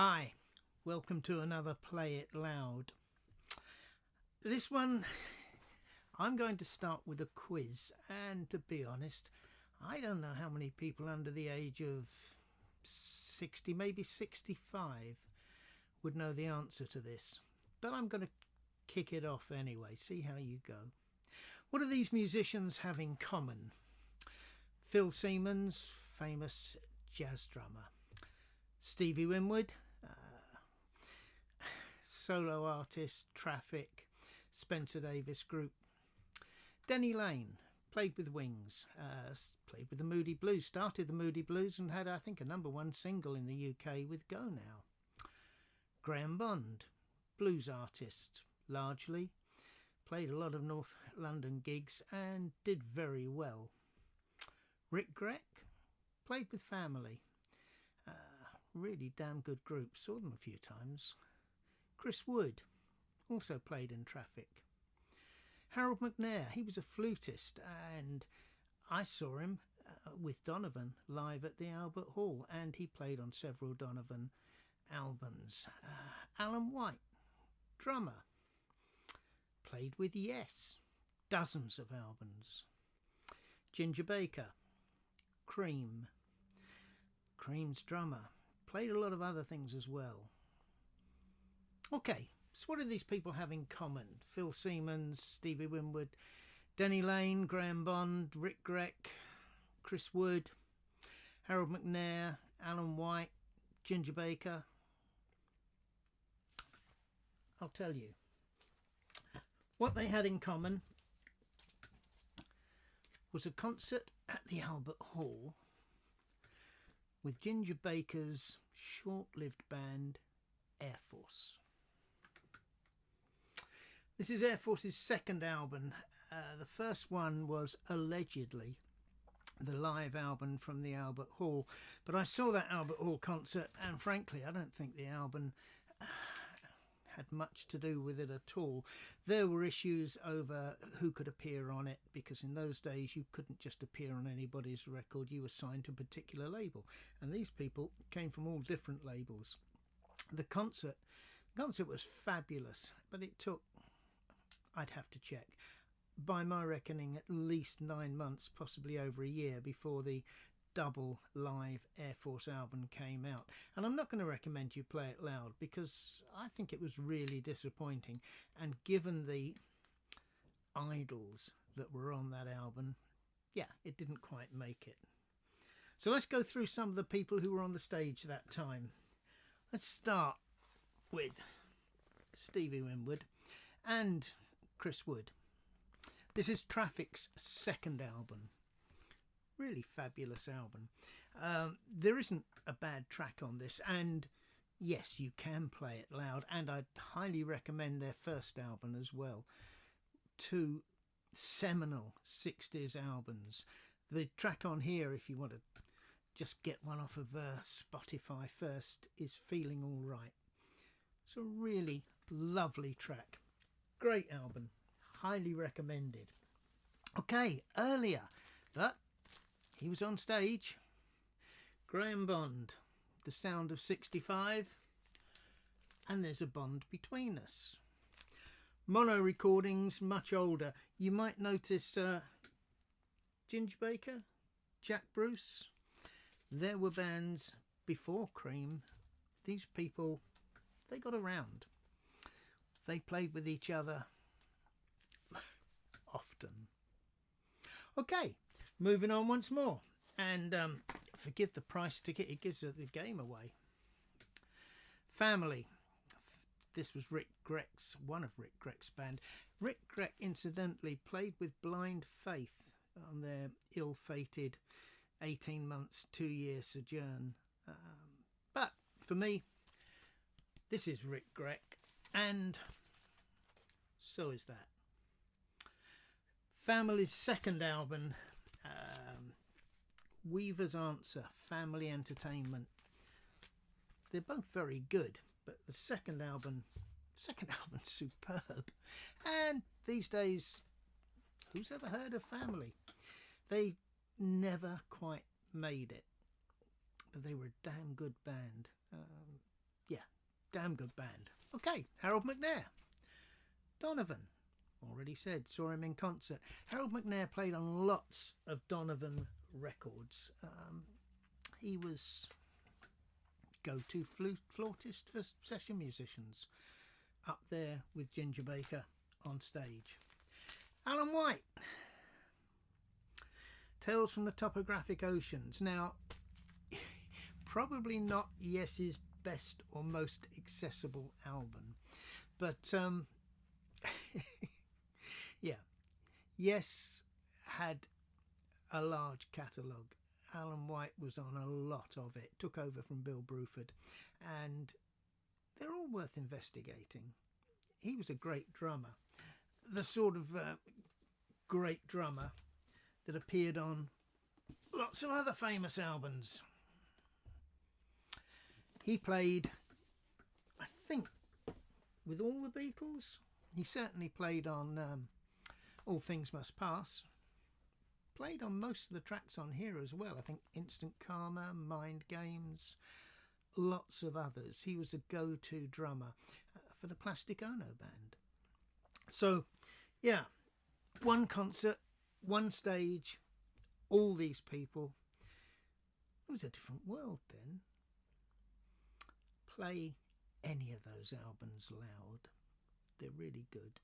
Hi, welcome to another Play It Loud. This one, I'm going to start with a quiz, and to be honest, I don't know how many people under the age of 60, maybe 65, would know the answer to this. But I'm going to kick it off anyway, see how you go. What do these musicians have in common? Phil Seaman's famous jazz drummer. Stevie Winwood, solo artist, Traffic, Spencer Davis Group. Denny Laine, played with Wings, played with the Moody Blues, started the Moody Blues and had, I think, a #1 single in the UK with Go Now. Graham Bond, blues artist, largely, played a lot of North London gigs and did very well. Rick Grech, played with Family, really damn good group, saw them a few times. Chris Wood also played in Traffic. Harold McNair, he was a flutist, and I saw him with Donovan live at the Albert Hall, and he played on several Donovan albums. Alan White, drummer, played with Yes, dozens of albums. Ginger Baker, Cream, Cream's drummer, played a lot of other things as well. Okay, so what do these people have in common? Phil Seaman's, Stevie Winwood, Denny Laine, Graham Bond, Rick Grech, Chris Wood, Harold McNair, Alan White, Ginger Baker. I'll tell you. What they had in common was a concert at the Albert Hall with Ginger Baker's short-lived band Air Force. This is Air Force's second album. The first one was allegedly the live album from the Albert Hall, but I saw that Albert Hall concert and frankly I don't think the album had much to do with it at all. There were issues over who could appear on it, because in those days you couldn't just appear on anybody's record, you were signed to a particular label, and these people came from all different labels. The concert was fabulous, but it took, I'd have to check, by my reckoning at least 9 months, possibly over a year, before the double live Air Force album came out. And I'm not going to recommend you play it loud because I think it was really disappointing, and given the idols that were on that album, yeah, it didn't quite make it. So let's go through some of the people who were on the stage that time. Let's start with Stevie Winwood and Chris Wood. This is Traffic's second album. Really fabulous album. There isn't a bad track on this, and yes, you can play it loud, and I'd highly recommend their first album as well. Two seminal 60s albums. The track on here, if you want to just get one off of Spotify first, is Feeling All Right. It's a really lovely track. Great album. Highly recommended. Okay, earlier, but he was on stage. Graham Bond, The Sound of 65, and There's a Bond Between Us. Mono recordings, much older. You might notice Ginger Baker, Jack Bruce. There were bands before Cream. These people, they got around. They played with each other often. Okay, moving on once more. And forgive the price ticket, it gives the game away. Family. This was Rick Grech's, one of Rick Grech's band. Rick Grech incidentally played with Blind Faith on their ill-fated 18 months, 2-year sojourn. But for me, this is Rick Grech, and so is that. Family's second album, Weaver's Answer, Family Entertainment. They're both very good, but the second album's superb. And these days, who's ever heard of Family? They never quite made it, but they were a damn good band. Yeah, damn good band. Okay, Harold McNair. Donovan, already said, saw him in concert. Harold McNair played on lots of Donovan records. He was go-to flautist for session musicians, up there with Ginger Baker on stage. Alan White, Tales from the Topographic Oceans. Now, probably not Yes's best or most accessible album, but yeah, Yes had a large catalogue. Alan White was on a lot of it, took over from Bill Bruford, and they're all worth investigating. He was a great drummer, the sort of great drummer that appeared on lots of other famous albums. He played, I think, with all the Beatles. He certainly played on All Things Must Pass. Played on most of the tracks on here as well. I think Instant Karma, Mind Games, lots of others. He was a go-to drummer for the Plastic Ono band. So, yeah, one concert, one stage, all these people. It was a different world then. Play any of those albums loud. They're really good.